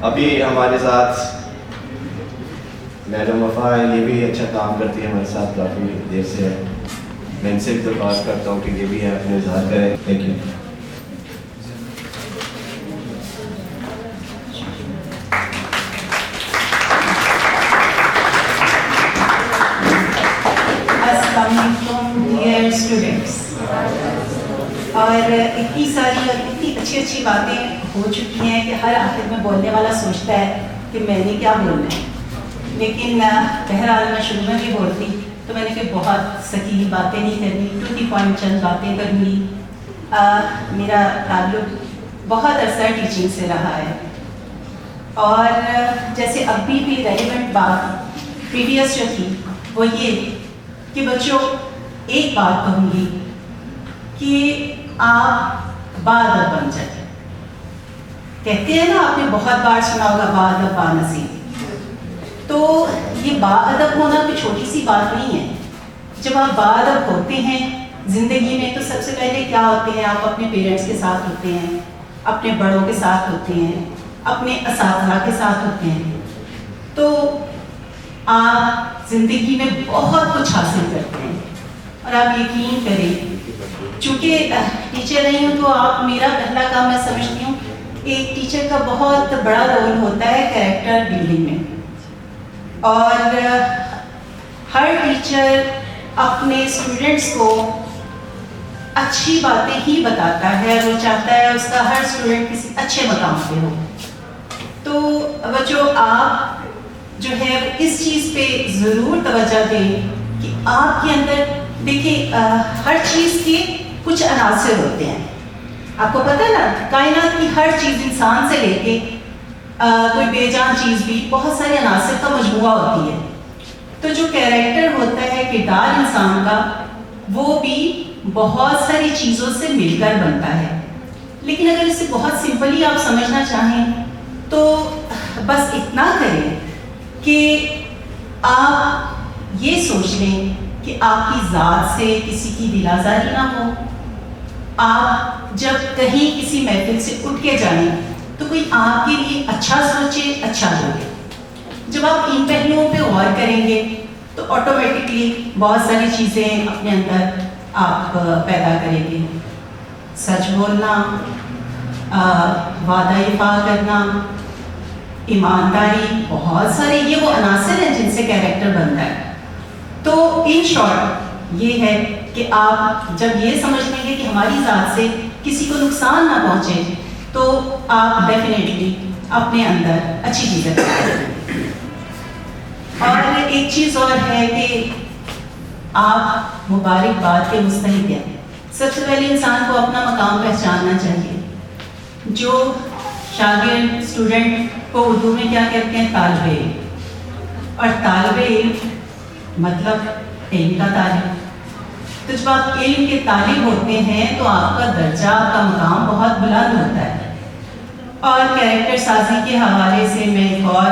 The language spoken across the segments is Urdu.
ابھی ہمارے ساتھ میڈم وفا ہے، یہ بھی اچھا کام کرتی ہے ہمارے ساتھ، کافی دیر سے ہے. میں ان سے بھی درخواست کرتا ہوں کہ یہ بھی ہے اپنے اظہار کریں. Thank you. السلام علیکم ڈیئر اسٹوڈنٹس. اور اتنی ساری اور اتنی اچھی اچھی باتیں ہو چکی ہیں کہ ہر آخر میں بولنے والا سوچتا ہے کہ میں نے کیا بولنا ہے. لیکن بہرحال میں شروع میں بھی بولتی تو میں نے کہ بہت ثقیل باتیں نہیں کرنی، ٹو دی پوائنٹ چند باتیں کروں گی. میرا تعلق بہت عرصہ ٹیچنگ سے رہا ہے، اور جیسے ابھی بھی ریلیونٹ بات پریویس جو تھی وہ یہ کہ بچوں ایک بات کہوں گی کہ آپ باادب بن جائیں. کہتے ہیں نا، آپ نے بہت بار سنا ہوگا باادب بانصیب. تو یہ باادب ہونا کوئی چھوٹی سی بات نہیں ہے. جب آپ باادب ہوتے ہیں زندگی میں تو سب سے پہلے کیا ہوتے ہیں؟ آپ اپنے پیرنٹس کے ساتھ ہوتے ہیں، اپنے بڑوں کے ساتھ ہوتے ہیں، اپنے اساتذہ کے ساتھ ہوتے ہیں. تو آپ زندگی میں بہت کچھ حاصل کرتے ہیں. اور آپ یقین کریں، چونکہ ٹیچر رہی ہوں تو آپ میرا پہلا کام میں سمجھتی ہوں ایک ٹیچر کا بہت بڑا رول ہوتا ہے کریکٹر بلڈنگ میں. اور ہر ٹیچر اپنے اسٹوڈنٹس کو اچھی باتیں ہی بتاتا ہے، وہ چاہتا ہے اس کا ہر اسٹوڈنٹ کسی اچھے مقام پہ ہو. تو بچوں آپ جو ہے اس چیز پہ ضرور توجہ دیں کہ آپ کے اندر دیکھیں ہر چیز کے کچھ عناصر ہوتے ہیں. آپ کو پتہ ہے نا، کائنات کی ہر چیز انسان سے لے کے کوئی بے جان چیز بھی بہت سارے عناصر کا مجموعہ ہوتی ہے. تو جو کیریکٹر ہوتا ہے کردار انسان کا، وہ بھی بہت ساری چیزوں سے مل کر بنتا ہے. لیکن اگر اسے بہت سمپلی آپ سمجھنا چاہیں تو بس اتنا کریں کہ آپ یہ سوچ لیں کہ آپ کی ذات سے کسی کی دل آزاری نہ ہو. آپ جب کہیں کسی محفل سے اٹھ کے جائیں تو کوئی آپ کے لیے اچھا سوچے، اچھا بولے. جب آپ ان پہلوؤں پہ غور کریں گے تو آٹومیٹکلی بہت ساری چیزیں اپنے اندر آپ پیدا کریں گے. سچ بولنا، وعدہ وفا کرنا، ایمانداری، بہت سارے یہ وہ عناصر ہیں جن سے کیریکٹر بنتا ہے. تو ان شارٹ یہ ہے کہ آپ جب یہ سمجھ لیں گے کہ ہماری ذات سے کسی کو نقصان نہ پہنچے تو آپ ڈیفینیٹلی اپنے اندر اچھی چیزیں کریں. اور ایک چیز اور ہے کہ آپ مبارکباد کے مستحق ہیں. سب سے پہلے انسان کو اپنا مقام پہچاننا چاہیے. جو شاگرد اسٹوڈنٹ کو اردو میں کیا کہتے ہیں؟ طالب علم. اور طالب علم مطلب علم کا طالب. تو جب آپ علم کے طالب ہوتے ہیں تو آپ کا درجہ، آپ کا مقام بہت بلند ہوتا ہے. اور کیریکٹر سازی کے حوالے سے میں ایک اور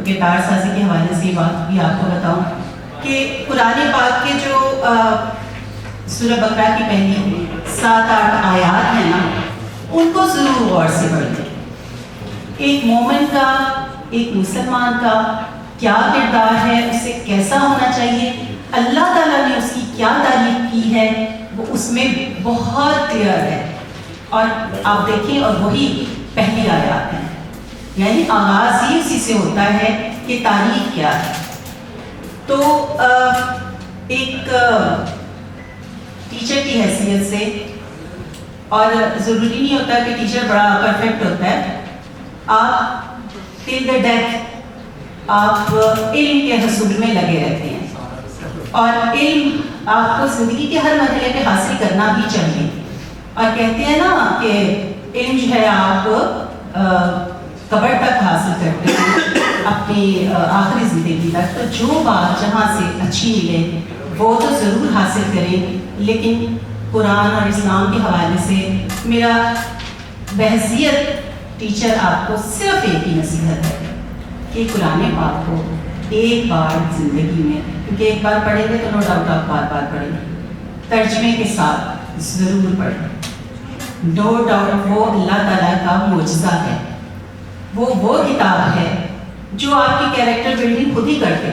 کردار سازی کے حوالے سے یہ بات بھی آپ کو بتاؤں کہ قرآن پاک کے جو سورہ بقرہ کی پہلی 7-8 آیات ہیں نا، ان کو ضرور غور سے پڑھیں. ایک مومن کا، ایک مسلمان کا کیا کردار ہے، اسے کیسا ہونا چاہیے، اللہ تعالیٰ نے اس کی کیا تعریف کی ہے، وہ اس میں بہت کلیئر ہے. اور آپ دیکھیں، اور وہی پہلی آیات ہیں، یعنی آغاز ہی اسی سے ہوتا ہے کہ تعریف کیا ہے. تو ایک ٹیچر کی حیثیت سے، اور ضروری نہیں ہوتا کہ ٹیچر بڑا پرفیکٹ ہوتا ہے، آپ ٹل دا ڈیتھ آپ علم کے حصول میں لگے رہتے ہیں. اور علم آپ کو زندگی کے ہر مرحلے پہ حاصل کرنا بھی چاہیے. اور کہتے ہیں نا کہ علم جو ہے آپ قبر تک حاصل کرتے ہیں، اپنی آخری زندگی تک. تو جو بات جہاں سے اچھی ملے وہ تو ضرور حاصل کریں. لیکن قرآن اور اسلام کے حوالے سے میرا بحیثیت ٹیچر آپ کو صرف ایک ہی نصیحت ہے کہ قرآن پاک کو ایک بار زندگی میں، کیونکہ ایک بار پڑھیں گے تو نو ڈاؤٹ آپ بار بار پڑھیں گے، ترجمے کے ساتھ ضرور پڑھیں. نو ڈاؤٹ وہ اللہ تعالیٰ کا معجزہ ہے. وہ کتاب ہے جو آپ کی کیریکٹر بلڈنگ خود ہی کر دے،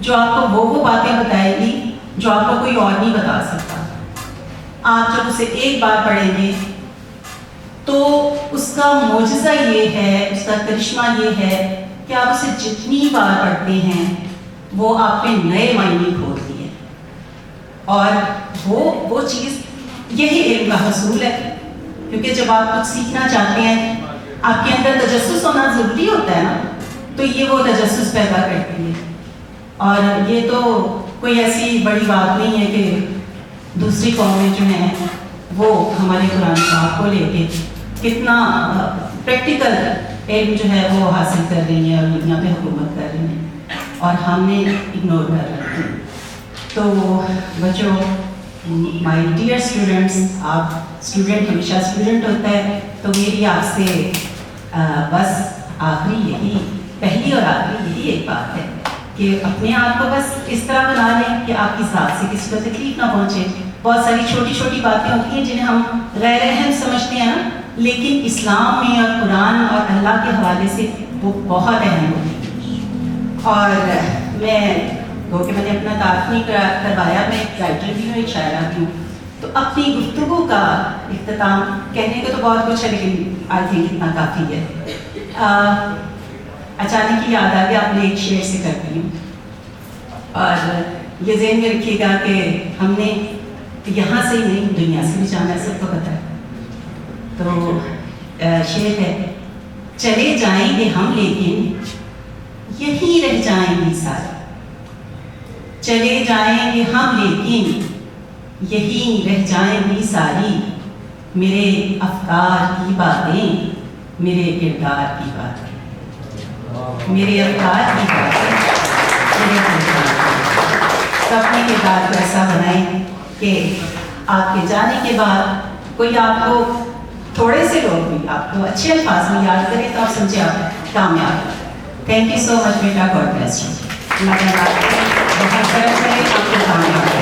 جو آپ کو وہ باتیں بتائے گی جو آپ کو کوئی اور نہیں بتا سکتا۔ آپ جب اسے ایک بار پڑھیں گے تو اس کا معجزہ یہ ہے، اس کا کرشمہ یہ ہے کہ آپ اسے جتنی بار پڑھتے ہیں وہ آپ پہ نئے معنی کھولتی ہے، اور وہ چیز یہی علم کا حصول ہے، کیونکہ جب آپ کچھ سیکھنا چاہتے ہیں آپ کے اندر تجسس ہونا ضروری ہوتا ہے نا، تو یہ وہ تجسس پیدا کرتی ہے۔ اور یہ تو کوئی ایسی بڑی بات نہیں ہے کہ دوسری قومیں جو ہیں وہ ہمارے قرآن پاک کو لے کے کتنا پریکٹیکل علم جو ہے وہ حاصل کر رہی ہیں اور دنیا پہ حکومت کر رہی ہیں، اور ہم نے اگنور کر رہے ہیں۔ تو بچوں، مائی ڈیئر اسٹوڈنٹس، آپ اسٹوڈنٹ ہمیشہ اسٹوڈنٹ ہوتا ہے، تو میری آپ سے بس پہلی اور آخری یہی ایک بات ہے کہ اپنے آپ کو بس اس طرح بنا لیں کہ آپ کی ذات سے کسی کو تکلیف نہ پہنچے۔ بہت ساری چھوٹی چھوٹی باتیں ہوتی ہیں جنہیں ہم غیر اہم سمجھتے ہیں نا، لیکن اسلام میں اور قرآن اور اللہ کے حوالے سے وہ بہت اہم ہوتی ہیں۔ اور میں نے اپنا تعارف نہیں کروایا، میں ایک رائٹر بھی ہوں، ایک شاعرہ بھی ہوں، تو اپنی گفتگو کا اختتام کہنے کو تو بہت کچھ ہے لیکن آئی تھنک اتنا کافی ہے۔ اچانک ہی یاد آ گیا اپنے ایک شعر سے کرتی ہوں، اور یہ ذہن میں رکھیے گا کہ ہم نے یہاں سے ہی نہیں دنیا سے بھی جانا ہے، سب کو پتہ ہے۔ تو شعر ہے، چلے جائیں گے ہم لیکن یہیں رہ جائیں گی سارے، چلے جائیں گے ہم لیکن یہیں رہ جائیں گی ساری، میرے افکار کی باتیں، میرے کردار کی باتیں، میرے افکار کی باتیں، میرے کردار کی باتیں۔ تو اپنے کردار کو ایسا بنائیں کہ آپ کے جانے کے بعد کوئی آپ کو، تھوڑے سے لوگ بھی آپ کو اچھے الفاظ میں یاد کریں تو آپ سمجھے آپ کامیاب ہیں۔ تھینک یو سو مچ بیٹا، گاڈ بلیس یو۔ اللہ تعالیٰ بہت کرم کرے، آپ کو کامیاب کرے۔